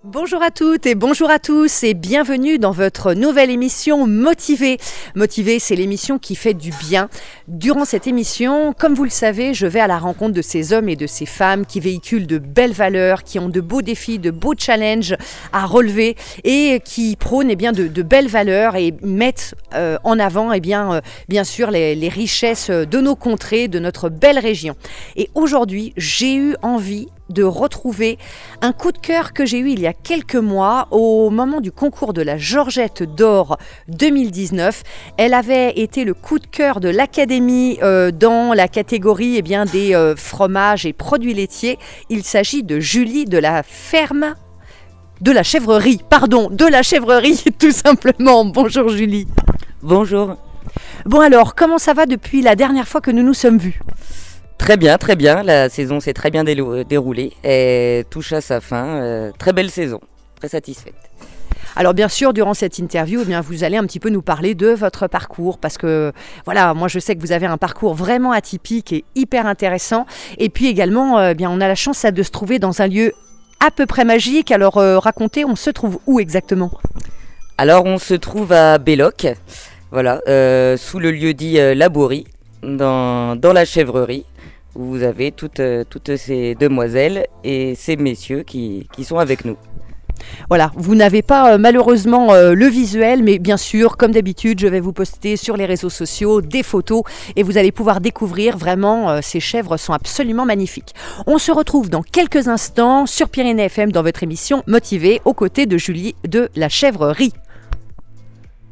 Bonjour à toutes et bonjour à tous et bienvenue dans votre nouvelle émission Motivé. Motivé, c'est l'émission qui fait du bien. Durant cette émission, comme vous le savez, je vais à la rencontre de ces hommes et de ces femmes qui véhiculent de belles valeurs, qui ont de beaux défis, de beaux challenges à relever et qui prônent de belles valeurs et mettent en avant bien sûr les richesses de nos contrées, de notre belle région. Et aujourd'hui, j'ai eu envie de retrouver un coup de cœur que j'ai eu il y a quelques mois au moment du concours de la Georgette d'Or 2019. Elle avait été le coup de cœur de l'Académie dans la catégorie des fromages et produits laitiers. Il s'agit de Julie de la ferme de la chèvrerie, tout simplement. Bonjour Julie. Bonjour. Bon alors, comment ça va depuis la dernière fois que nous nous sommes vus ? Très bien, la saison s'est très bien déroulée et touche à sa fin, très belle saison, très satisfaite. Alors bien sûr, durant cette interview, vous allez un petit peu nous parler de votre parcours parce que voilà, moi je sais que vous avez un parcours vraiment atypique et hyper intéressant et puis également, on a la chance de se trouver dans un lieu à peu près magique. Alors racontez, on se trouve où exactement ? Alors on se trouve à Belloc, voilà, sous le lieu-dit Laborie, dans la chèvrerie. Vous avez toutes ces demoiselles et ces messieurs qui sont avec nous. Voilà, vous n'avez pas malheureusement le visuel, mais bien sûr, comme d'habitude, je vais vous poster sur les réseaux sociaux des photos et vous allez pouvoir découvrir vraiment, ces chèvres sont absolument magnifiques. On se retrouve dans quelques instants sur Pyrénées FM dans votre émission Motivé, aux côtés de Julie de la chèvrerie.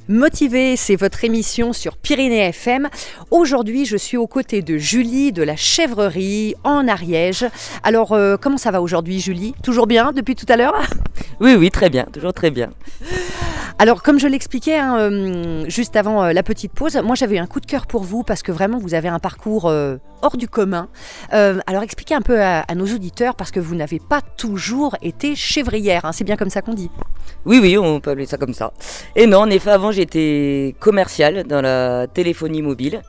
Motivé, c'est votre émission sur Pyrénées FM. Aujourd'hui, je suis aux côtés de Julie de la chèvrerie en Ariège. Alors, comment ça va aujourd'hui, Julie ? Toujours bien depuis tout à l'heure ? Oui, très bien, toujours très bien. Alors, comme je l'expliquais juste avant la petite pause, moi j'avais un coup de cœur pour vous parce que vraiment vous avez un parcours hors du commun. Alors, expliquez un peu à nos auditeurs parce que vous n'avez pas toujours été chèvrière, c'est bien comme ça qu'on dit ? Oui, on peut appeler ça comme ça. Et non, en effet, avant j'étais commercial dans la téléphonie mobile.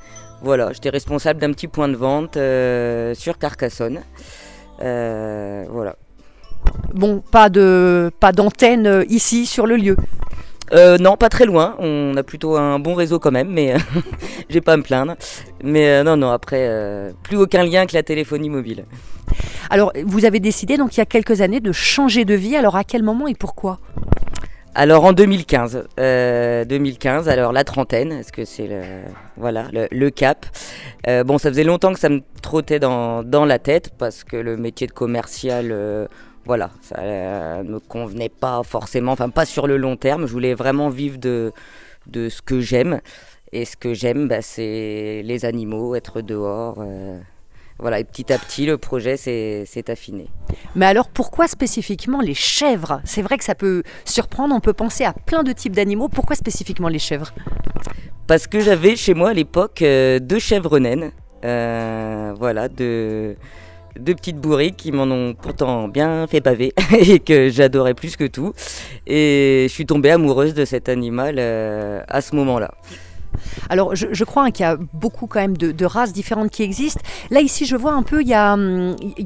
Voilà, j'étais responsable d'un petit point de vente sur Carcassonne. Voilà. Bon, pas d'antenne ici sur le lieu. Non, pas très loin. On a plutôt un bon réseau quand même, mais j'ai pas à me plaindre. Mais non, après, plus aucun lien que la téléphonie mobile. Alors, vous avez décidé donc il y a quelques années de changer de vie. Alors, à quel moment et pourquoi ? Alors en 2015, alors la trentaine, est-ce que c'est le cap. Bon, ça faisait longtemps que ça me trottait dans la tête parce que le métier de commercial, ça ne me convenait pas forcément, enfin pas sur le long terme. Je voulais vraiment vivre de ce que j'aime. Et ce que j'aime, c'est les animaux, être dehors. Voilà, et petit à petit, le projet s'est affiné. Mais alors, pourquoi spécifiquement les chèvres ? C'est vrai que ça peut surprendre, on peut penser à plein de types d'animaux. Pourquoi spécifiquement les chèvres ? Parce que j'avais chez moi à l'époque 2 chèvres naines. Deux petites bourriques qui m'en ont pourtant bien fait baver et que j'adorais plus que tout. Et je suis tombée amoureuse de cet animal à ce moment-là. Alors, je crois qu'il y a beaucoup quand même de races différentes qui existent. Là, ici, je vois un peu, il y a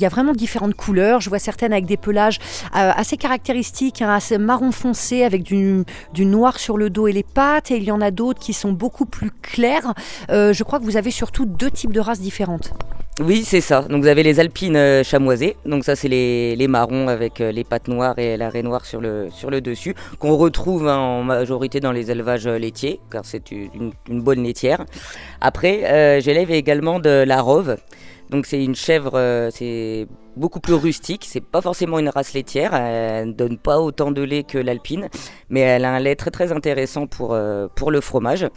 vraiment différentes couleurs. Je vois certaines avec des pelages assez caractéristiques, assez marron foncé, avec du noir sur le dos et les pattes. Et il y en a d'autres qui sont beaucoup plus clairs. Je crois que vous avez surtout 2 types de races différentes. Oui, c'est ça. Donc vous avez les alpines chamoisées. Donc ça, c'est les marrons avec les pattes noires et la raie noire sur le dessus, qu'on retrouve en majorité dans les élevages laitiers, car c'est une bonne laitière. Après, j'élève également de la rove. Donc c'est une chèvre, c'est beaucoup plus rustique. C'est pas forcément une race laitière. Elle ne donne pas autant de lait que l'alpine, mais elle a un lait très très intéressant pour le fromage.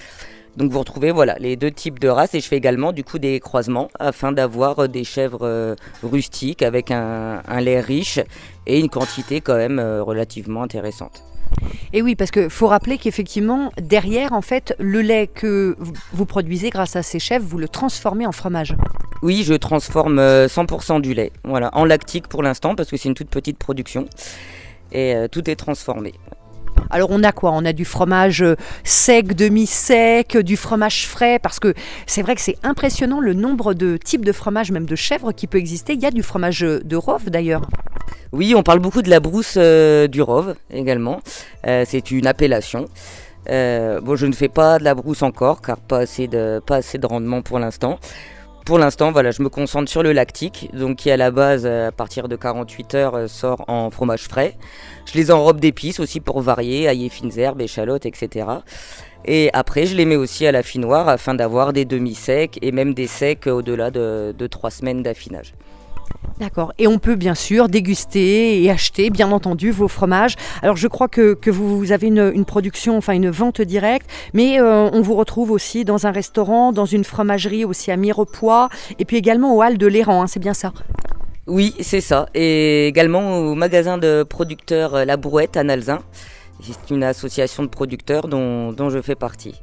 Donc vous retrouvez les 2 types de races et je fais également du coup des croisements afin d'avoir des chèvres rustiques avec un lait riche et une quantité quand même relativement intéressante. Et oui, parce qu'il faut rappeler qu'effectivement, derrière, en fait, le lait que vous produisez grâce à ces chèvres, vous le transformez en fromage. Oui, je transforme 100% du lait, en lactique pour l'instant parce que c'est une toute petite production et tout est transformé. Alors on a quoi? On a du fromage sec, demi-sec, du fromage frais, parce que c'est vrai que c'est impressionnant le nombre de types de fromage, même de chèvre, qui peut exister. Il y a du fromage de Rove d'ailleurs. Oui, on parle beaucoup de la brousse du Rove également. C'est une appellation. Bon, je ne fais pas de la brousse encore, car pas assez de rendement pour l'instant. Pour l'instant, voilà, je me concentre sur le lactique, donc qui à la base, à partir de 48 heures, sort en fromage frais. Je les enrobe d'épices aussi pour varier, ail et fines herbes, échalotes, etc. Et après, je les mets aussi à l'affinoir afin d'avoir des demi-secs et même des secs au-delà de 3 semaines d'affinage. D'accord. Et on peut bien sûr déguster et acheter, bien entendu, vos fromages. Alors je crois que vous avez une production, enfin une vente directe, mais on vous retrouve aussi dans un restaurant, dans une fromagerie aussi à Mirepoix, et puis également aux Halles de l'Héran, hein, c'est bien ça? Oui, c'est ça. Et également au magasin de producteurs La Brouette à Nalzin. C'est une association de producteurs dont je fais partie.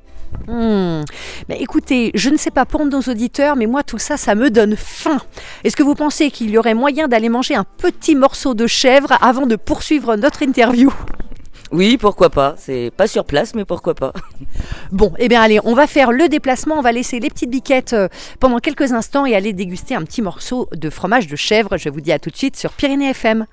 Mais écoutez, je ne sais pas pour nos auditeurs, mais moi tout ça, ça me donne faim. Est-ce que vous pensez qu'il y aurait moyen d'aller manger un petit morceau de chèvre avant de poursuivre notre interview? Oui, pourquoi pas. C'est pas sur place, mais pourquoi pas. Bon, eh bien allez, on va faire le déplacement, on va laisser les petites biquettes pendant quelques instants et aller déguster un petit morceau de fromage de chèvre. Je vous dis à tout de suite sur Pyrénées FM.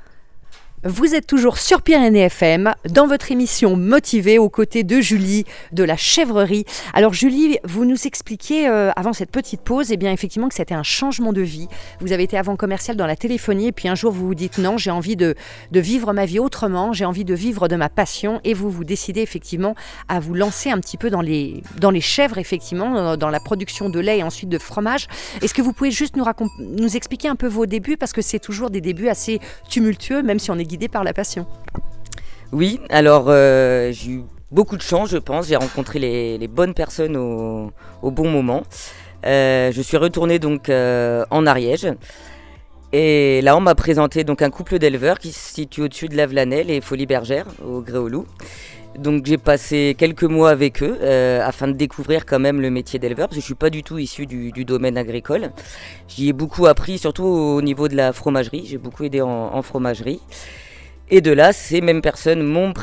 Vous êtes toujours sur Pyrénées FM, dans votre émission Motivée, aux côtés de Julie, de la chèvrerie. Alors Julie, vous nous expliquiez avant cette petite pause, eh bien effectivement que c'était un changement de vie. Vous avez été avant commercial dans la téléphonie, et puis un jour vous vous dites non, j'ai envie de vivre ma vie autrement, j'ai envie de vivre de ma passion, et vous décidez effectivement à vous lancer un petit peu dans les chèvres, effectivement, dans la production de lait et ensuite de fromage. Est-ce que vous pouvez juste nous expliquer un peu vos débuts, parce que c'est toujours des débuts assez tumultueux, même si on est guidé par la passion. Oui, alors j'ai eu beaucoup de chance, je pense. J'ai rencontré les bonnes personnes au bon moment. Je suis retourné donc en Ariège. Et là, on m'a présenté donc un couple d'éleveurs qui se situe au-dessus de Lavlanel et Folies Bergères, au Gréoulou. Donc j'ai passé quelques mois avec eux afin de découvrir quand même le métier d'éleveur, parce que je ne suis pas du tout issu du domaine agricole. J'y ai beaucoup appris, surtout au niveau de la fromagerie. J'ai beaucoup aidé en fromagerie. Et de là, ces mêmes personnes m'ont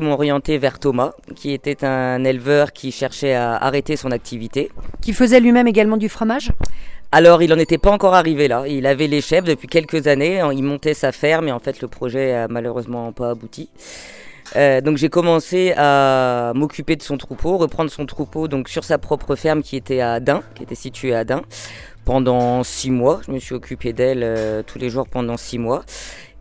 orienté vers Thomas, qui était un éleveur qui cherchait à arrêter son activité. Qui faisait lui-même également du fromage ? Alors, il n'en était pas encore arrivé là. Il avait les chèvres depuis quelques années. Il montait sa ferme et en fait, le projet a malheureusement pas abouti. Donc j'ai commencé à m'occuper de son troupeau, reprendre son troupeau donc sur sa propre ferme qui était à Aden, qui était située à Aden. Pendant 6 mois, je me suis occupé d'elle tous les jours pendant 6 mois.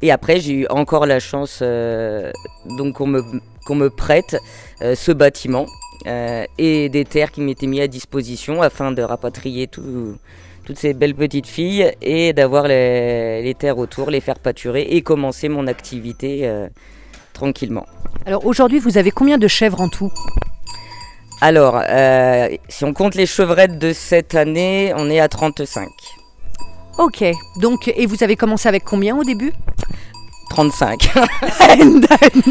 Et après, j'ai eu encore la chance donc qu'on me prête ce bâtiment et des terres qui m'étaient mises à disposition afin de rapatrier toutes ces belles petites filles et d'avoir les terres autour, les faire pâturer et commencer mon activité tranquillement. Alors aujourd'hui, vous avez combien de chèvres en tout ? Alors, si on compte les chevrettes de cette année, on est à 35. Ok, donc, et vous avez commencé avec combien au début ? 35.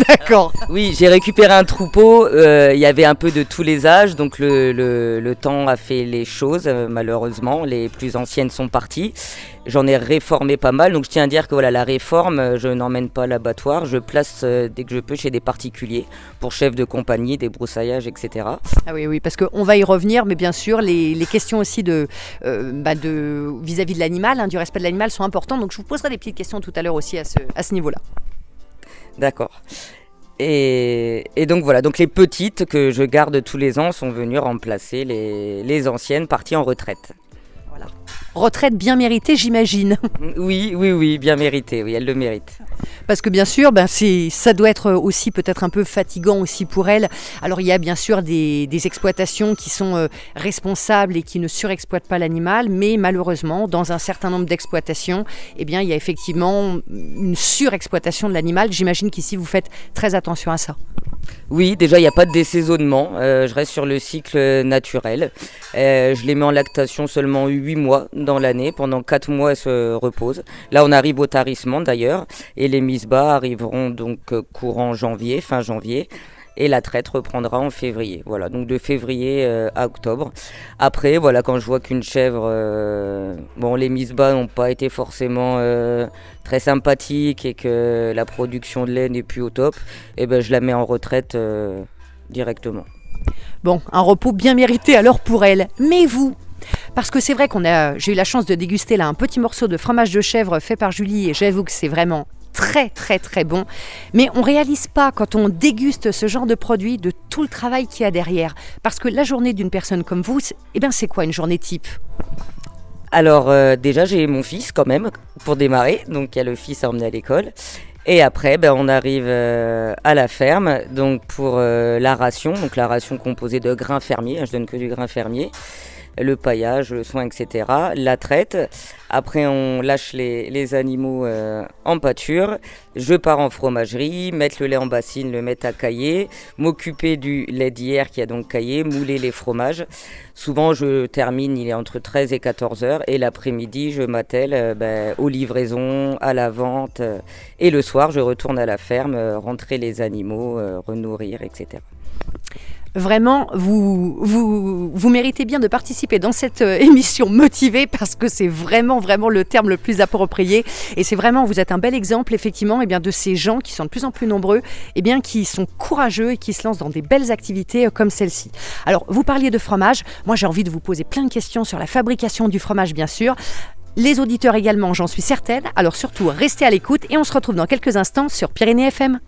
D'accord. Oui, j'ai récupéré un troupeau, il y avait un peu de tous les âges, donc le temps a fait les choses, malheureusement, les plus anciennes sont parties. J'en ai réformé pas mal, donc je tiens à dire que voilà, la réforme, je n'emmène pas à l'abattoir, je place dès que je peux chez des particuliers, pour chefs de compagnie, des broussaillages, etc. Ah oui, parce qu'on va y revenir, mais bien sûr, les questions aussi vis-à-vis de l'animal, hein, du respect de l'animal sont importantes, donc je vous poserai des petites questions tout à l'heure aussi à ce niveau-là. D'accord. Et donc voilà, donc les petites que je garde tous les ans sont venues remplacer les anciennes parties en retraite. Voilà. Retraite bien méritée, j'imagine. Oui, bien méritée, oui, elle le mérite. Parce que bien sûr, ça doit être aussi peut-être un peu fatigant aussi pour elle. Alors il y a bien sûr des exploitations qui sont responsables et qui ne surexploitent pas l'animal, mais malheureusement, dans un certain nombre d'exploitations, eh bien, il y a effectivement une surexploitation de l'animal. J'imagine qu'ici, vous faites très attention à ça. Oui, déjà, il n'y a pas de désaisonnement. Je reste sur le cycle naturel. Je les mets en lactation seulement 8 mois dans l'année. Pendant 4 mois, elles se reposent. Là, on arrive au tarissement d'ailleurs. Et les mises bas arriveront donc courant janvier, fin janvier. et la traite reprendra en février. Voilà, donc de février à octobre. Après, voilà, quand je vois qu'une chèvre, bon, les mises bas n'ont pas été forcément très sympathiques et que la production de lait n'est plus au top, et ben je la mets en retraite directement. Bon, un repos bien mérité alors pour elle. Mais vous, parce que c'est vrai j'ai eu la chance de déguster là un petit morceau de fromage de chèvre fait par Julie et j'avoue que c'est vraiment très très très bon. Mais on ne réalise pas quand on déguste ce genre de produit de tout le travail qu'il y a derrière. Parce que la journée d'une personne comme vous, c'est quoi une journée type ? Alors déjà j'ai mon fils quand même pour démarrer, donc il y a le fils à emmener à l'école. Et après, on arrive à la ferme, donc pour la ration, donc la ration composée de grains fermiers, je donne que du grain fermier, le paillage, le soin, etc. La traite, après on lâche les animaux en pâture, je pars en fromagerie, mettre le lait en bassine, le mettre à cailler, m'occuper du lait d'hier qui a donc caillé, mouler les fromages. Souvent je termine, il est entre 13 et 14 heures et l'après-midi je m'attelle aux livraisons, à la vente et le soir je retourne à la ferme, rentrer les animaux, renourrir, etc. Vraiment, vous méritez bien de participer dans cette émission motivée parce que c'est vraiment le terme le plus approprié. Et c'est vraiment, vous êtes un bel exemple effectivement de ces gens qui sont de plus en plus nombreux, qui sont courageux et qui se lancent dans des belles activités comme celle-ci. Alors, vous parliez de fromage. Moi, j'ai envie de vous poser plein de questions sur la fabrication du fromage, bien sûr. Les auditeurs également, j'en suis certaine. Alors surtout, restez à l'écoute et on se retrouve dans quelques instants sur Pyrénées FM.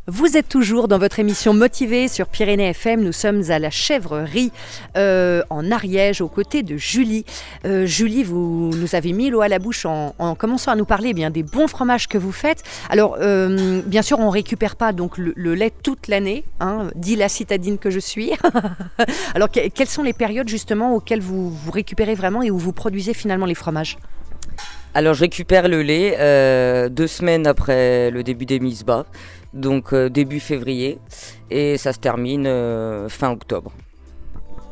Vous êtes toujours dans votre émission Motivée sur Pyrénées FM. Nous sommes à la chèvrerie en Ariège aux côtés de Julie. Julie, vous nous avez mis l'eau à la bouche en commençant à nous parler des bons fromages que vous faites. Alors, bien sûr, on ne récupère pas donc, le lait toute l'année, dit la citadine que je suis. Alors, quelles sont les périodes justement auxquelles vous récupérez vraiment et où vous produisez finalement les fromages ? Alors, je récupère le lait 2 semaines après le début des mises bas. Donc début février et ça se termine fin octobre.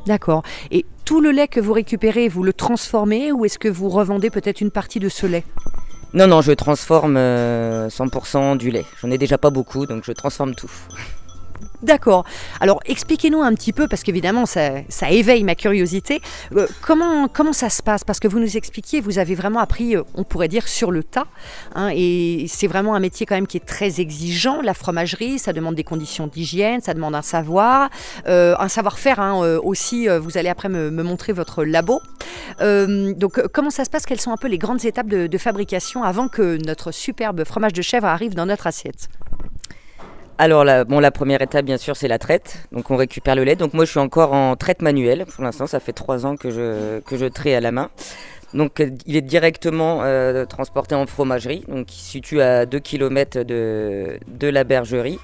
D'accord. Et tout le lait que vous récupérez, vous le transformez ou est-ce que vous revendez peut-être une partie de ce lait ? Non, je transforme 100% du lait. J'en ai déjà pas beaucoup, donc je transforme tout. D'accord. Alors expliquez-nous un petit peu, parce qu'évidemment ça éveille ma curiosité, comment ça se passe ? Parce que vous nous expliquiez, vous avez vraiment appris, on pourrait dire, sur le tas, et c'est vraiment un métier quand même qui est très exigeant. La fromagerie, ça demande des conditions d'hygiène, ça demande un savoir-faire aussi. Vous allez après me montrer votre labo. Donc comment ça se passe ? Quelles sont un peu les grandes étapes de fabrication avant que notre superbe fromage de chèvre arrive dans notre assiette ? Alors la première étape bien sûr c'est la traite, donc on récupère le lait, donc moi je suis encore en traite manuelle, pour l'instant ça fait 3 ans que je traite à la main, donc il est directement transporté en fromagerie, donc il se situe à 2 km de la bergerie,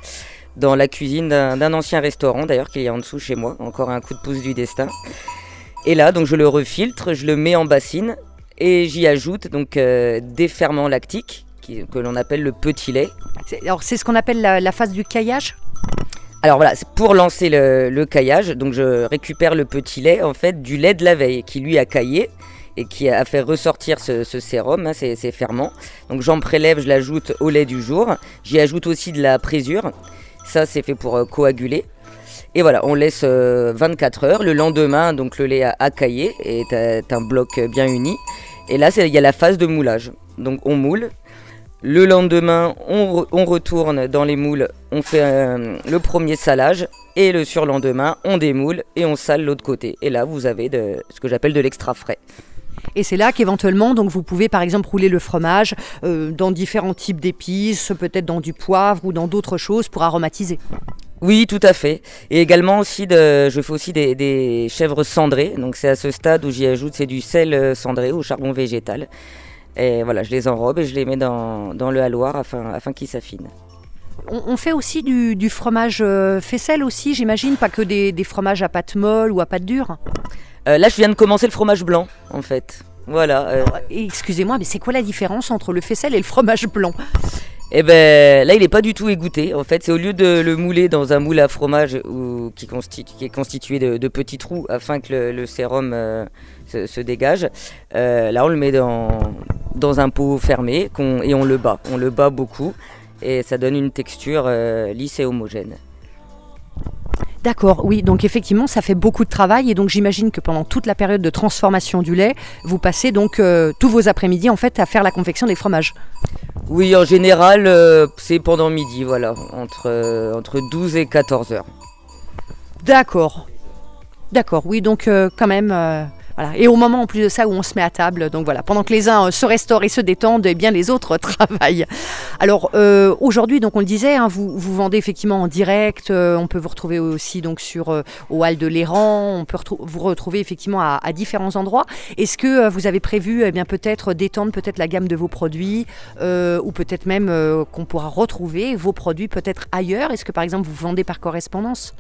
dans la cuisine d'un ancien restaurant d'ailleurs qui est en dessous chez moi, encore un coup de pouce du destin, et là donc je le refiltre, je le mets en bassine et j'y ajoute donc des ferments lactiques, que l'on appelle le petit lait. Alors c'est ce qu'on appelle la phase du caillage ? Alors voilà, c'est pour lancer le caillage, donc je récupère le petit lait en fait du lait de la veille qui lui a caillé et qui a fait ressortir ce sérum, ces ferments. Donc j'en prélève, je l'ajoute au lait du jour. J'y ajoute aussi de la présure, ça c'est fait pour coaguler. Et voilà, on laisse 24 heures. Le lendemain, donc le lait a caillé et est un bloc bien uni. Et là, il y a la phase de moulage. Donc on moule. Le lendemain, on retourne dans les moules, on fait le premier salage et le surlendemain, on démoule et on sale l'autre côté. Et là, vous avez ce que j'appelle de l'extra frais. Et c'est là qu'éventuellement, donc, vous pouvez par exemple rouler le fromage dans différents types d'épices, peut-être dans du poivre ou dans d'autres choses pour aromatiser. Oui, tout à fait. Et également aussi, je fais aussi des chèvres cendrées. Donc c'est à ce stade où j'y ajoute, c'est du sel cendré au charbon végétal. Et voilà, je les enrobe et je les mets dans le haloir afin qu'ils s'affinent. On fait aussi du fromage faisselle aussi, j'imagine, pas que des fromages à pâte molle ou à pâte dure. Là, je viens de commencer le fromage blanc, en fait. Voilà. Excusez-moi, mais c'est quoi la différence entre le faisselle et le fromage blanc ? Eh ben, là, il n'est pas du tout égoutté. En fait, c'est au lieu de le mouler dans un moule à fromage qui est constitué de petits trous afin que le sérum se dégage. Là, on le met dans un pot fermé et on le bat. On le bat beaucoup et ça donne une texture lisse et homogène. D'accord, oui, donc effectivement ça fait beaucoup de travail et donc j'imagine que pendant toute la période de transformation du lait, vous passez donc tous vos après-midi en fait à faire la confection des fromages. Oui, en général, c'est pendant midi, voilà, entre 12 et 14 heures. D'accord, d'accord, oui, donc quand même... Voilà. Et au moment en plus de ça où on se met à table, donc voilà, pendant que les uns se restaurent et se détendent, eh bien les autres travaillent. Alors aujourd'hui, donc on le disait, hein, vous vendez effectivement en direct, on peut vous retrouver aussi donc sur au hall de l'Errand, on peut vous retrouver effectivement à différents endroits. Est-ce que vous avez prévu eh bien peut-être d'étendre peut-être la gamme de vos produits ou peut-être même qu'on pourra retrouver vos produits peut-être ailleurs? Est-ce que par exemple vous vendez par correspondance?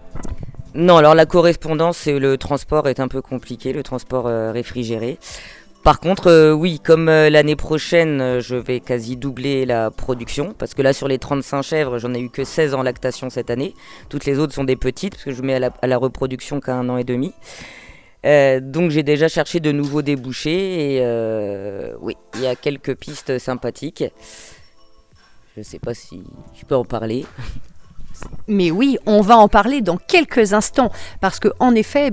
Non, alors la correspondance et le transport est un peu compliqué, le transport réfrigéré. Par contre, oui, comme l'année prochaine, je vais quasi doubler la production, parce que là, sur les 35 chèvres, j'en ai eu que 16 en lactation cette année. Toutes les autres sont des petites, parce que je mets à la reproduction qu'à 1 an et demi. Donc j'ai déjà cherché de nouveaux débouchés, et oui, il y a quelques pistes sympathiques. Je ne sais pas si je peux en parler. Mais oui, on va en parler dans quelques instants parce que en effet,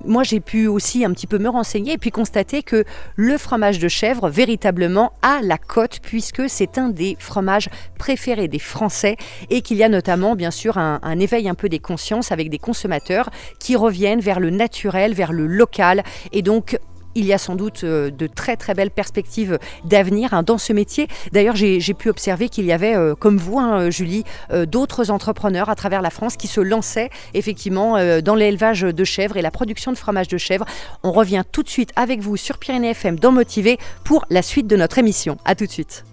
moi j'ai pu aussi un petit peu me renseigner et puis constater que le fromage de chèvre véritablement a la cote puisque c'est un des fromages préférés des Français et qu'il y a notamment bien sûr un éveil un peu des consciences avec des consommateurs qui reviennent vers le naturel, vers le local et donc il y a sans doute de très très belles perspectives d'avenir dans ce métier. D'ailleurs, j'ai pu observer qu'il y avait, comme vous, Julie, d'autres entrepreneurs à travers la France qui se lançaient effectivement dans l'élevage de chèvres et la production de fromage de chèvre. On revient tout de suite avec vous sur Pyrénées FM dans Motivé pour la suite de notre émission. À tout de suite.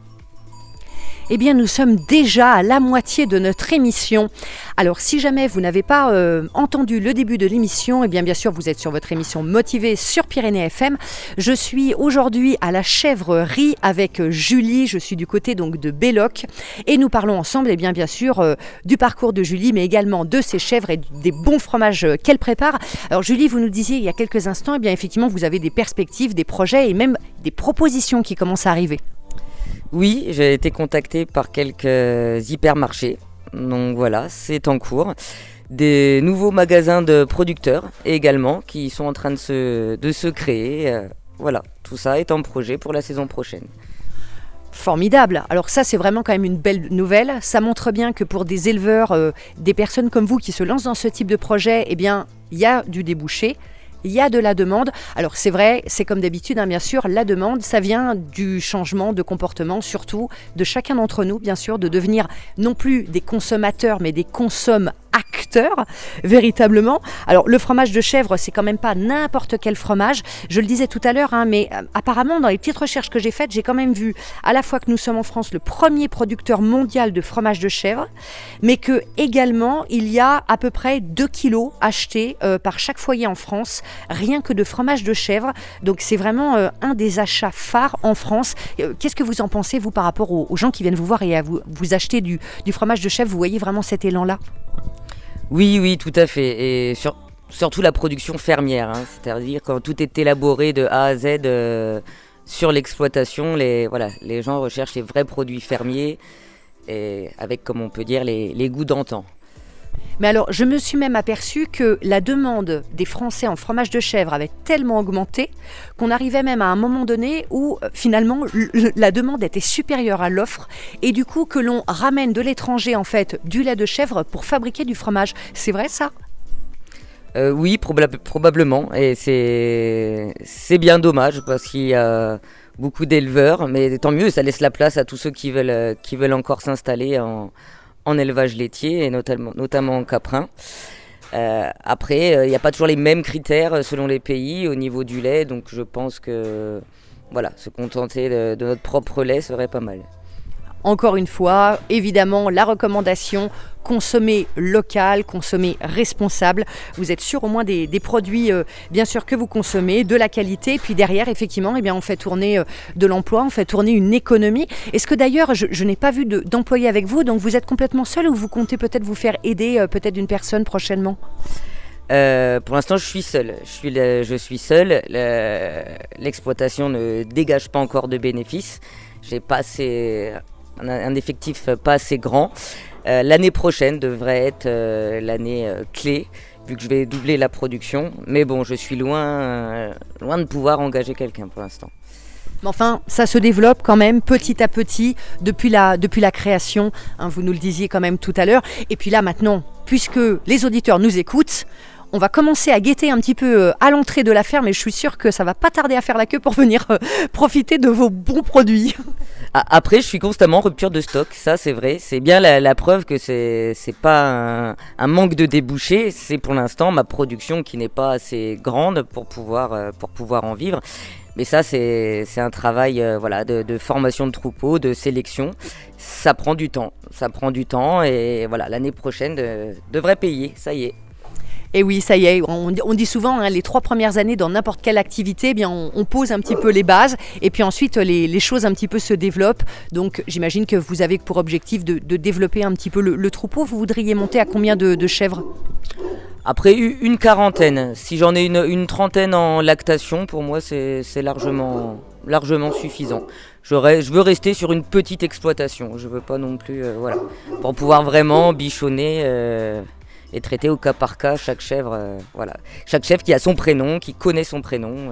Eh bien, nous sommes déjà à la moitié de notre émission. Alors, si jamais vous n'avez pas entendu le début de l'émission, eh bien sûr, vous êtes sur votre émission Motivée sur Pyrénées FM. Je suis aujourd'hui à la chèvrerie avec Julie. Je suis du côté donc de Belloc et nous parlons ensemble, eh bien sûr, du parcours de Julie, mais également de ses chèvres et des bons fromages qu'elle prépare. Alors, Julie, vous nous disiez il y a quelques instants, eh bien effectivement, vous avez des perspectives, des projets et même des propositions qui commencent à arriver. Oui, j'ai été contacté par quelques hypermarchés, donc voilà, c'est en cours. Des nouveaux magasins de producteurs également qui sont en train de se créer. Voilà, tout ça est en projet pour la saison prochaine. Formidable. Alors ça, c'est vraiment quand même une belle nouvelle. Ça montre bien que pour des éleveurs, des personnes comme vous qui se lancent dans ce type de projet, eh bien, il y a du débouché. Il y a de la demande. Alors c'est vrai, c'est comme d'habitude, bien sûr, la demande, ça vient du changement de comportement, surtout de chacun d'entre nous, bien sûr, de devenir non plus des consommateurs, mais des acteurs, véritablement. Alors le fromage de chèvre, c'est quand même pas n'importe quel fromage. Je le disais tout à l'heure, mais apparemment, dans les petites recherches que j'ai faites, j'ai quand même vu à la fois que nous sommes en France le premier producteur mondial de fromage de chèvre, mais que également, il y a à peu près 2 kilos achetés par chaque foyer en France, rien que de fromage de chèvre. Donc c'est vraiment un des achats phares en France. Qu'est-ce que vous en pensez, vous, par rapport aux gens qui viennent vous voir et à vous acheter du fromage de chèvre? Vous voyez vraiment cet élan-là? Oui, tout à fait. Et surtout la production fermière, c'est-à-dire quand tout est élaboré de A à Z sur l'exploitation, les gens recherchent les vrais produits fermiers et avec, comme on peut dire, les goûts d'antan. Mais alors, je me suis même aperçue que la demande des Français en fromage de chèvre avait tellement augmenté qu'on arrivait même à un moment donné où finalement la demande était supérieure à l'offre et du coup que l'on ramène de l'étranger en fait du lait de chèvre pour fabriquer du fromage. C'est vrai ça ? Oui, probablement. Et c'est bien dommage parce qu'il y a beaucoup d'éleveurs, mais tant mieux, ça laisse la place à tous ceux qui veulent encore s'installer en élevage laitier, et notamment en caprin. Après, il n'y a pas toujours les mêmes critères selon les pays au niveau du lait, donc je pense que se contenter de notre propre lait serait pas mal. Encore une fois, évidemment, la recommandation, consommer local, consommer responsable. Vous êtes sûr au moins des produits, bien sûr, que vous consommez, de la qualité. Puis derrière, effectivement, eh bien, on fait tourner de l'emploi, on fait tourner une économie. Est-ce que d'ailleurs, je n'ai pas vu d'employés avec vous, donc vous êtes complètement seul ou vous comptez peut-être vous faire aider peut-être d'une personne prochainement ? Pour l'instant, je suis seul. Je suis seul. L'exploitation ne dégage pas encore de bénéfices. J'ai pas un effectif pas assez grand. L'année prochaine devrait être l'année clé, vu que je vais doubler la production. Mais bon, je suis loin de pouvoir engager quelqu'un pour l'instant. Mais enfin, ça se développe quand même petit à petit depuis la création, hein, vous nous le disiez quand même tout à l'heure. Et puis là maintenant, puisque les auditeurs nous écoutent, on va commencer à guetter un petit peu à l'entrée de la ferme et je suis sûre que ça va pas tarder à faire la queue pour venir profiter de vos bons produits. Après, je suis constamment en rupture de stock, ça c'est vrai. C'est bien la preuve que c'est pas un manque de débouchés, c'est pour l'instant ma production qui n'est pas assez grande pour pouvoir en vivre. Mais ça, c'est un travail de formation de troupeau, de sélection. Ça prend du temps. Et voilà, l'année prochaine devrait payer, ça y est. Et oui, ça y est, on dit souvent, hein, les 3 premières années dans n'importe quelle activité, eh bien, on pose un petit peu les bases et puis ensuite les choses un petit peu se développent. Donc j'imagine que vous avez pour objectif de développer un petit peu le troupeau. Vous voudriez monter à combien de chèvres ? Après une quarantaine, si j'en ai une trentaine en lactation, pour moi c'est largement suffisant. Je veux rester sur une petite exploitation, je veux pas non plus, pour pouvoir vraiment bichonner et traiter au cas par cas chaque chèvre, chaque chèvre qui a son prénom, qui connaît son prénom.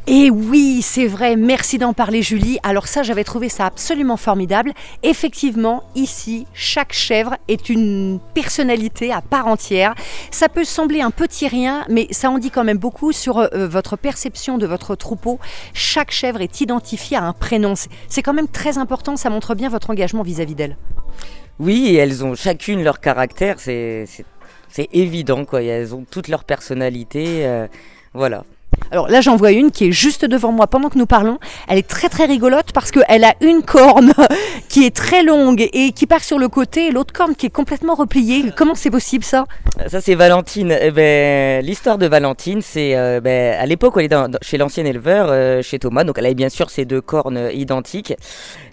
Et oui, c'est vrai, merci d'en parler Julie. Alors ça, j'avais trouvé ça absolument formidable. Effectivement, ici, chaque chèvre est une personnalité à part entière. Ça peut sembler un petit rien, mais ça en dit quand même beaucoup sur votre perception de votre troupeau. Chaque chèvre est identifiée à un prénom. C'est quand même très important, ça montre bien votre engagement vis-à-vis d'elle. Oui, et elles ont chacune leur caractère, c'est évident, quoi. Elles ont toutes leur personnalité, voilà. Alors là, j'en vois une qui est juste devant moi pendant que nous parlons. Elle est très très rigolote parce qu'elle a une corne qui est très longue et qui part sur le côté et l'autre corne qui est complètement repliée. Comment c'est possible ça ? Ça c'est Valentine. L'histoire de Valentine, c'est à l'époque où elle est chez l'ancien éleveur, chez Thomas, donc elle avait bien sûr ces 2 cornes identiques.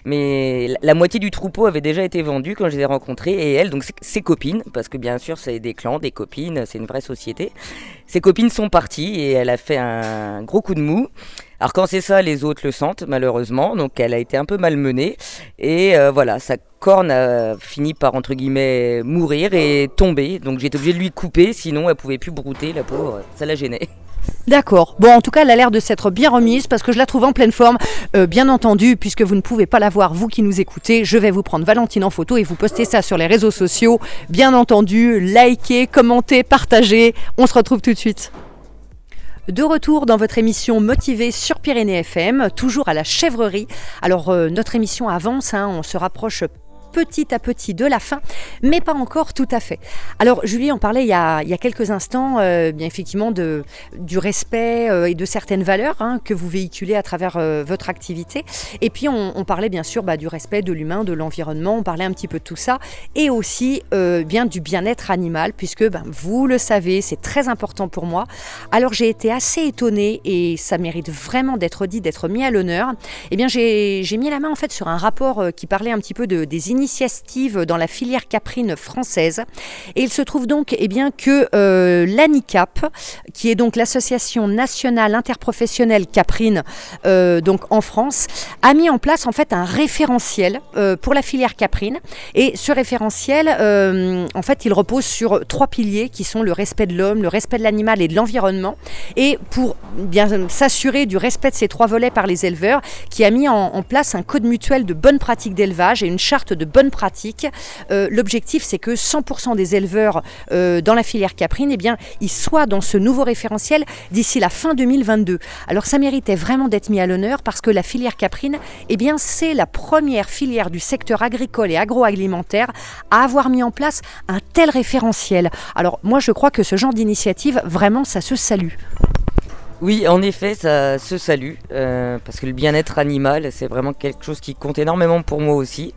Mais la moitié du troupeau avait déjà été vendue quand je les ai rencontrées. Et elle, donc ses copines, parce que bien sûr c'est des clans, des copines, c'est une vraie société. Ses copines sont parties et elle a fait un gros coup de mou. Alors quand c'est ça, les autres le sentent malheureusement, donc elle a été un peu malmenée. Et sa corne a fini par entre guillemets mourir et tomber. Donc j'ai été obligé de lui couper, sinon elle pouvait plus brouter, la pauvre, ça la gênait. D'accord. Bon, en tout cas, elle a l'air de s'être bien remise parce que je la trouve en pleine forme. Bien entendu, puisque vous ne pouvez pas la voir, vous qui nous écoutez, je vais vous prendre Valentine en photo et vous poster ça sur les réseaux sociaux. Bien entendu, likez, commentez, partagez. On se retrouve tout de suite. De retour dans votre émission Motivée sur Pyrénées FM, toujours à la chèvrerie. Alors, notre émission avance, hein, on se rapproche petit à petit de la fin, mais pas encore tout à fait. Alors Julie, on parlait il y a quelques instants bien effectivement du respect et de certaines valeurs que vous véhiculez à travers votre activité. Et puis on parlait bien sûr du respect de l'humain, de l'environnement, on parlait un petit peu de tout ça et aussi bien du bien-être animal puisque vous le savez, c'est très important pour moi. Alors j'ai été assez étonnée et ça mérite vraiment d'être dit, d'être mis à l'honneur. Eh bien j'ai mis la main en fait sur un rapport qui parlait un petit peu des initiatives dans la filière caprine française. Et il se trouve donc que l'ANICAP, qui est donc l'association nationale interprofessionnelle caprine donc en France, a mis en place en fait un référentiel pour la filière caprine. Et ce référentiel, en fait, il repose sur 3 piliers qui sont le respect de l'homme, le respect de l'animal et de l'environnement. Et pour bien s'assurer du respect de ces 3 volets par les éleveurs, qui a mis en place un code mutuel de bonnes pratiques d'élevage et une charte de bonnes pratiques. L'objectif, c'est que 100% des éleveurs dans la filière caprine, ils soient dans ce nouveau référentiel d'ici la fin 2022. Alors ça méritait vraiment d'être mis à l'honneur parce que la filière caprine, c'est la première filière du secteur agricole et agroalimentaire à avoir mis en place un tel référentiel. Alors moi, je crois que ce genre d'initiative, vraiment, ça se salue. Oui, en effet, ça se salue, parce que le bien-être animal, c'est vraiment quelque chose qui compte énormément pour moi aussi.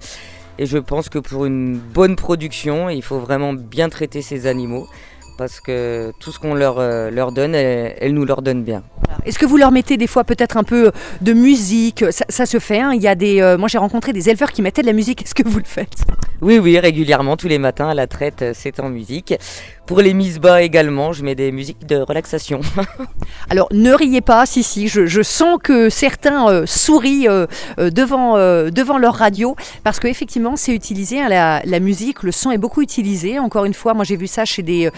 Et je pense que pour une bonne production, il faut vraiment bien traiter ces animaux. parce que tout ce qu'on leur donne, elles nous leur donnent bien. Est-ce que vous leur mettez des fois peut-être un peu de musique? Ça se fait, hein. Il y a moi j'ai rencontré des éleveurs qui mettaient de la musique. Est-ce que vous le faites? Oui, oui, régulièrement, tous les matins à la traite, c'est en musique. Pour les mises bas également, je mets des musiques de relaxation. Alors ne riez pas, si, je sens que certains sourient devant leur radio, parce qu'effectivement c'est utilisé, hein, la musique, le son est beaucoup utilisé. Encore une fois, moi j'ai vu ça chez des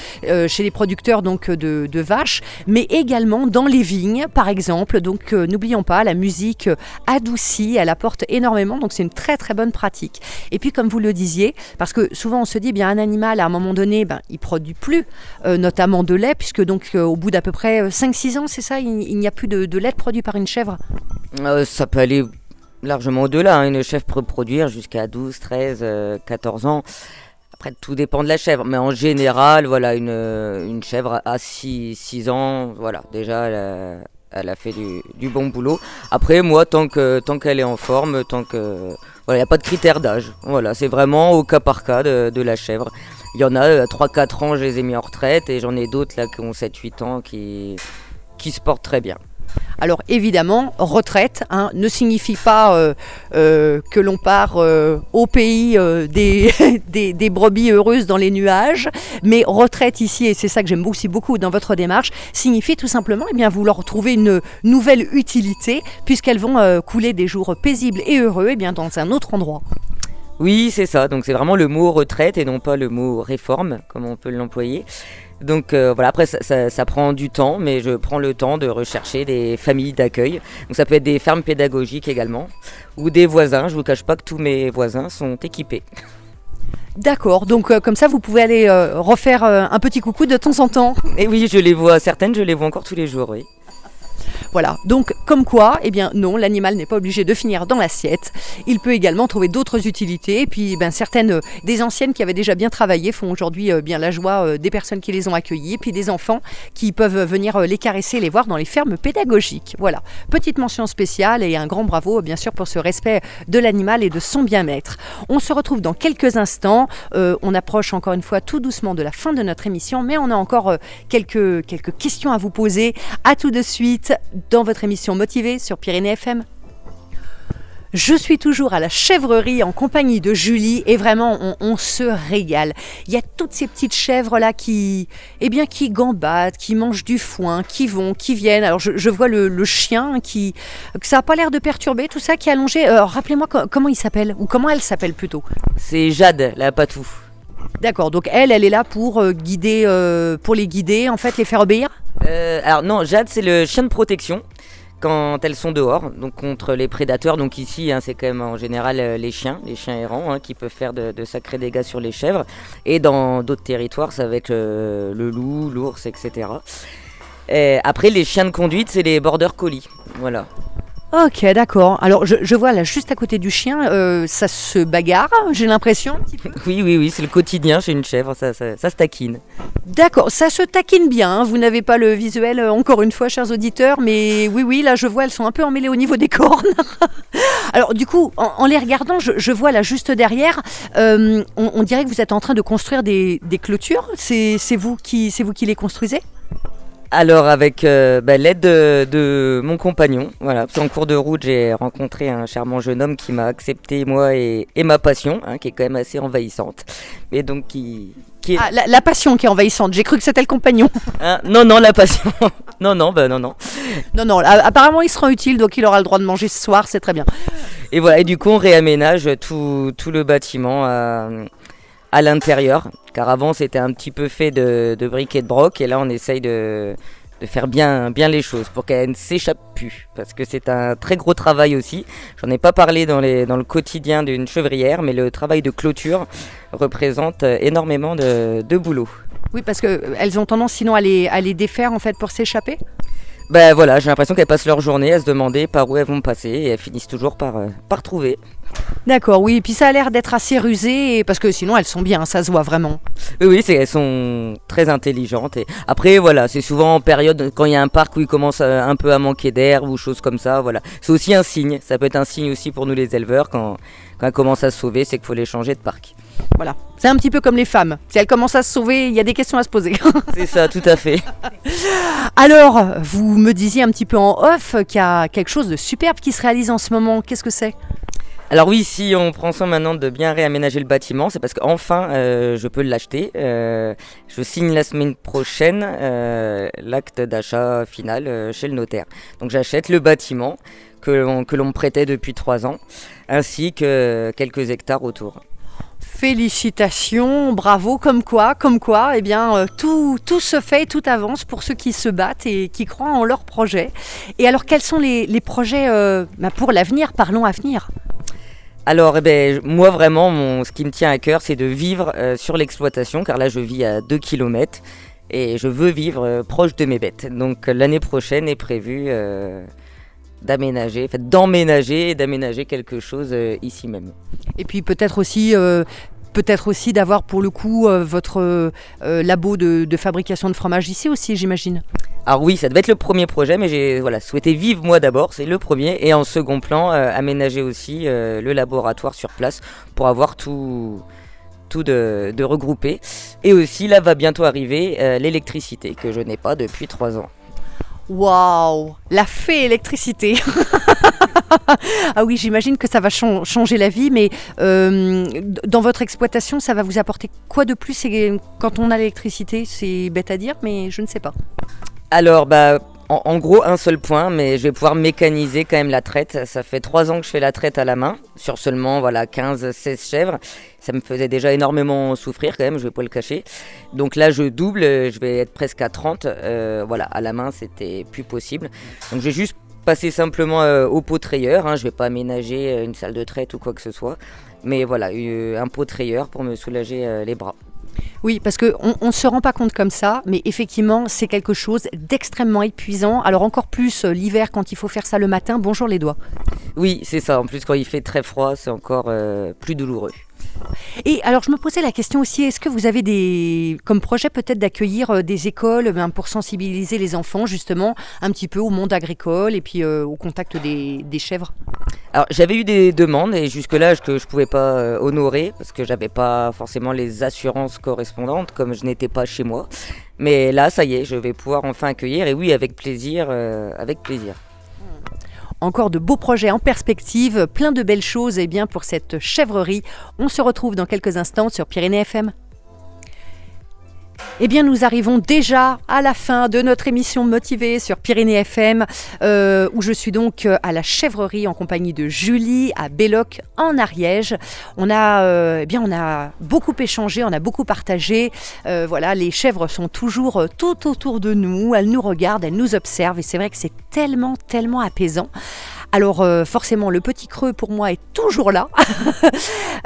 producteurs donc, de vaches, mais également dans les vignes par exemple. Donc n'oublions pas, la musique adoucit, elle apporte énormément, donc c'est une très très bonne pratique. Et puis comme vous le disiez, parce que souvent on se dit, bien un animal à un moment donné, il produit plus, notamment de lait, puisque donc au bout d'à peu près 5-6 ans, c'est ça, il n'y a plus de lait produit par une chèvre? Ça peut aller largement au-delà, hein. Une chèvre peut produire jusqu'à 12, 13, 14 ans. Après, tout dépend de la chèvre, mais en général, voilà, une chèvre à 6 ans, voilà, déjà elle a fait du bon boulot. Après, moi, tant qu'elle est en forme, voilà, il n'y a pas de critère d'âge. Voilà, c'est vraiment au cas par cas de la chèvre. Il y en a 3-4 ans, je les ai mis en retraite, et j'en ai d'autres là qui ont 7-8 ans qui se portent très bien. Alors évidemment, retraite ne signifie pas que l'on part au pays des brebis heureuses dans les nuages, mais retraite ici, et c'est ça que j'aime aussi beaucoup dans votre démarche, signifie tout simplement vous leur trouver une nouvelle utilité, puisqu'elles vont couler des jours paisibles et heureux dans un autre endroit. Oui, c'est ça, donc c'est vraiment le mot retraite et non pas le mot réforme, comme on peut l'employer. Donc voilà, après ça prend du temps, mais je prends le temps de rechercher des familles d'accueil. Donc ça peut être des fermes pédagogiques également, ou des voisins. Je ne vous cache pas que tous mes voisins sont équipés. D'accord, donc comme ça vous pouvez aller refaire un petit coucou de temps en temps. Et oui, je les vois encore tous les jours, oui. Voilà, donc comme quoi, non, l'animal n'est pas obligé de finir dans l'assiette. Il peut également trouver d'autres utilités. Et puis certaines des anciennes qui avaient déjà bien travaillé font aujourd'hui la joie des personnes qui les ont accueillies. Et puis des enfants qui peuvent venir les caresser, les voir dans les fermes pédagogiques. Voilà, petite mention spéciale et un grand bravo bien sûr pour ce respect de l'animal et de son bien-être. On se retrouve dans quelques instants. On approche encore une fois tout doucement de la fin de notre émission, mais on a encore quelques questions à vous poser. À tout de suite dans votre émission Motivée sur Pyrénées FM. Je suis toujours à la chèvrerie en compagnie de Julie et vraiment on se régale. Il y a toutes ces petites chèvres là qui gambadent, qui mangent du foin, qui vont, qui viennent. Alors je vois le chien que ça n'a pas l'air de perturber, tout ça qui est allongé. Rappelez-moi comment il s'appelle, ou comment elle s'appelle plutôt. C'est Jade, la patou. D'accord, donc elle est là pour guider, pour les guider, en fait, les faire obéir. Alors non, Jade c'est le chien de protection quand elles sont dehors, donc contre les prédateurs. Donc ici c'est quand même en général les chiens errants qui peuvent faire de sacrés dégâts sur les chèvres. Et dans d'autres territoires ça va être le loup, l'ours, etc. Après les chiens de conduite c'est les border collies, voilà. Ok, d'accord. Alors je vois là juste à côté du chien, ça se bagarre, j'ai l'impression. Un petit peu. Oui, c'est le quotidien chez une chèvre, ça se taquine. D'accord, ça se taquine bien, hein. Vous n'avez pas le visuel encore une fois, chers auditeurs, mais oui, là je vois, elles sont un peu emmêlées au niveau des cornes. Alors du coup, en les regardant, je vois là juste derrière, on dirait que vous êtes en train de construire des clôtures. C'est vous qui les construisez ? Alors avec l'aide de mon compagnon, voilà, parce qu'en cours de route j'ai rencontré un charmant jeune homme qui m'a accepté moi et ma passion, qui est quand même assez envahissante, mais donc qui est... Ah, la passion qui est envahissante, j'ai cru que c'était le compagnon. Non, la passion, non. Non, apparemment il sera utile, donc il aura le droit de manger ce soir, c'est très bien. Et voilà, et du coup on réaménage tout le bâtiment à l'intérieur, car avant c'était un petit peu fait de briques et de broc, et là on essaye de faire bien les choses pour qu'elle ne s'échappe plus, parce que c'est un très gros travail aussi. J'en ai pas parlé dans le quotidien d'une chevrière, mais le travail de clôture représente énormément de boulot. Oui, parce qu'elles ont tendance sinon à les défaire en fait pour s'échapper. Ben voilà, j'ai l'impression qu'elles passent leur journée à se demander par où elles vont passer, et elles finissent toujours par trouver. D'accord, oui, et puis ça a l'air d'être assez rusé, parce que sinon elles sont bien, ça se voit vraiment. Oui, elles sont très intelligentes. Et après, voilà, c'est souvent en période quand il y a un parc où il commence un peu à manquer d'air ou choses comme ça. Voilà, c'est aussi un signe. Ça peut être un signe aussi pour nous les éleveurs quand Quand elles commencent à se sauver, c'est qu'il faut les changer de parc. Voilà, c'est un petit peu comme les femmes. Si elles commencent à se sauver, il y a des questions à se poser. C'est ça, tout à fait. Alors, vous me disiez un petit peu en off qu'il y a quelque chose de superbe qui se réalise en ce moment. Qu'est-ce que c'est ? Alors oui, si on prend soin maintenant de bien réaménager le bâtiment, c'est parce qu'enfin je peux l'acheter. Je signe la semaine prochaine l'acte d'achat final chez le notaire. Donc j'achète le bâtiment que l'on me prêtait depuis 3 ans, ainsi que quelques hectares autour. Félicitations, bravo, comme quoi, eh bien, tout se fait, tout avance pour ceux qui se battent et qui croient en leurs projets. Et alors, quels sont les projets pour l'avenir ? Parlons avenir. Alors, moi vraiment, ce qui me tient à cœur, c'est de vivre sur l'exploitation, car là, je vis à 2 km et je veux vivre proche de mes bêtes. Donc, l'année prochaine est prévue d'emménager quelque chose ici même. Et puis peut-être aussi d'avoir pour le coup votre labo de fabrication de fromage ici aussi, j'imagine. Alors oui, ça devait être le premier projet, mais j'ai souhaité vivre moi d'abord, c'est le premier, et en second plan, aménager aussi le laboratoire sur place pour avoir tout de regroupé. Et aussi, là va bientôt arriver l'électricité, que je n'ai pas depuis 3 ans. Waouh, la fée électricité. Ah oui, j'imagine que ça va changer la vie, mais dans votre exploitation, ça va vous apporter quoi de plus quand on a l'électricité ? C'est bête à dire, mais je ne sais pas. Alors, en gros, un seul point, mais je vais pouvoir mécaniser quand même la traite. Ça fait 3 ans que je fais la traite à la main, sur seulement 15-16 chèvres. Ça me faisait déjà énormément souffrir quand même, je vais pas le cacher. Donc là, je double, je vais être presque à 30. À la main, c'était plus possible. Donc je vais juste passer simplement au pot-trayeur. Je vais pas aménager une salle de traite ou quoi que ce soit. Mais voilà, un pot-trayeur pour me soulager les bras. Oui, parce qu'on ne se rend pas compte comme ça, mais effectivement, c'est quelque chose d'extrêmement épuisant. Alors encore plus l'hiver, quand il faut faire ça le matin, bonjour les doigts. Oui, c'est ça. En plus, quand il fait très froid, c'est encore plus douloureux. Et alors je me posais la question aussi, est-ce que vous avez comme projet peut-être d'accueillir des écoles pour sensibiliser les enfants justement un petit peu au monde agricole et puis au contact des chèvres ? Alors j'avais eu des demandes et jusque-là que je ne pouvais pas honorer parce que j'avais pas forcément les assurances correspondantes comme je n'étais pas chez moi. Mais là ça y est, je vais pouvoir enfin accueillir et oui avec plaisir. Encore de beaux projets en perspective, plein de belles choses pour cette chèvrerie. On se retrouve dans quelques instants sur Pyrénées FM. Nous arrivons déjà à la fin de notre émission Motivée sur Pyrénées FM, où je suis donc à la chèvrerie en compagnie de Julie à Belloc en Ariège. On a beaucoup échangé, on a beaucoup partagé. Les chèvres sont toujours tout autour de nous, elles nous regardent, elles nous observent et c'est vrai que c'est tellement, tellement apaisant. Alors forcément, le petit creux pour moi est toujours là.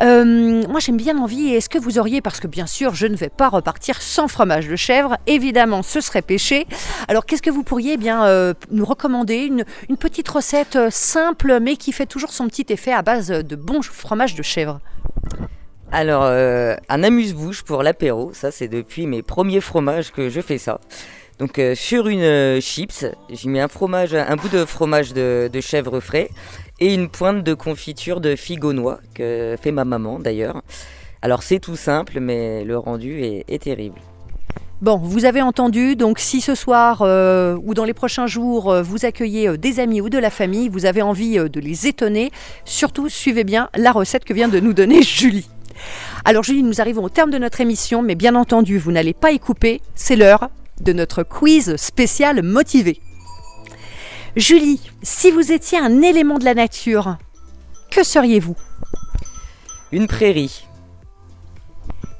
Moi, j'aime bien l'envie. Est-ce que vous auriez, parce que bien sûr, je ne vais pas repartir sans fromage de chèvre. Évidemment, ce serait péché. Alors, qu'est-ce que vous pourriez nous recommander une petite recette simple, mais qui fait toujours son petit effet à base de bon fromage de chèvre ? Alors, un amuse-bouche pour l'apéro. Ça, c'est depuis mes premiers fromages que je fais ça. Donc sur une chips, j'ai mis un bout de fromage de chèvre frais et une pointe de confiture de figue aux noix que fait ma maman d'ailleurs. Alors c'est tout simple mais le rendu est terrible. Bon, vous avez entendu, donc si ce soir ou dans les prochains jours vous accueillez des amis ou de la famille, vous avez envie de les étonner, surtout suivez bien la recette que vient de nous donner Julie. Alors Julie, nous arrivons au terme de notre émission, mais bien entendu vous n'allez pas y couper, c'est l'heure de notre quiz spécial Motivé. Julie, si vous étiez un élément de la nature, que seriez-vous ? Une prairie.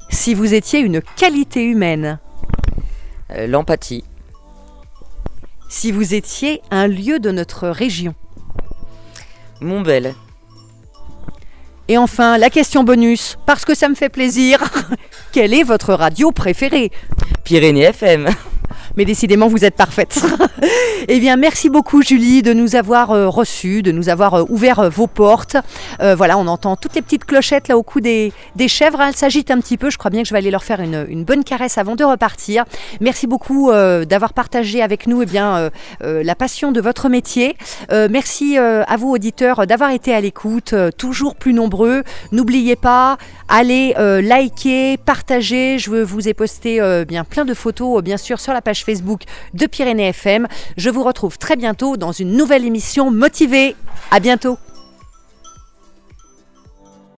Si vous étiez une qualité humaine ? L'empathie. Si vous étiez un lieu de notre région ? Montbel. Et enfin, la question bonus, parce que ça me fait plaisir. Quelle est votre radio préférée ? Pyrénées FM. Mais décidément, vous êtes parfaite. Eh bien, merci beaucoup Julie de nous avoir reçus, de nous avoir ouvert vos portes. Voilà, on entend toutes les petites clochettes là au cou des chèvres. Elles s'agitent un petit peu. Je crois bien que je vais aller leur faire une bonne caresse avant de repartir. Merci beaucoup d'avoir partagé avec nous la passion de votre métier. Merci à vous auditeurs d'avoir été à l'écoute, toujours plus nombreux. N'oubliez pas, allez liker, partager. Je vous ai posté plein de photos bien sûr sur la page Facebook de Pyrénées FM. Je vous retrouve très bientôt dans une nouvelle émission motivée. À bientôt.